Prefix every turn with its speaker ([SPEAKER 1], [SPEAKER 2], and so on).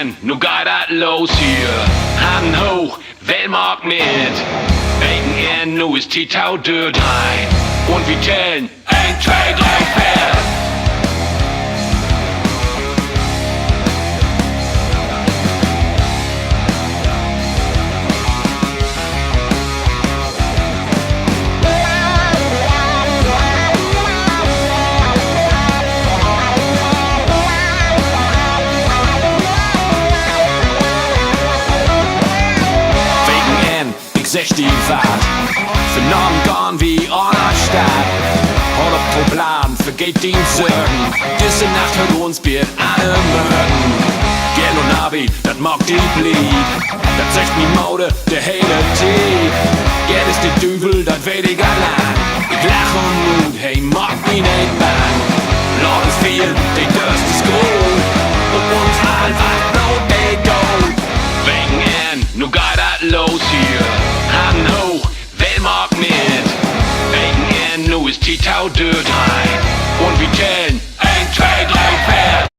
[SPEAKER 1] an, nu geht das los hier. Hand hoch, Wellmark mit. Wegen an, nu ist die Tau dort rein. Und wir tellen 1, 2, 3, 4.
[SPEAKER 2] Sech die Wahrheit für Namen gone wie an der Stadt. Hol auf pro Plan, vergeht den Sorgen. Diese Nacht hört uns Bier alle mögen. Gern und Navi, das mag die blieb. Das sagt mi Maude, der hele Tee. Gern ist der Düvel, das weet ich allein. Ich lach und Mut, hey, mag mi nicht bang. Lord ist viel, die Durst ist groß. Und uns all was not they go.
[SPEAKER 1] Wegen an, nu geht das los hier. Hand hoch, Wellmark mit. Wegen an, nu ist die Tau dort rein. Und wir tellen 1, 2, 3, 4.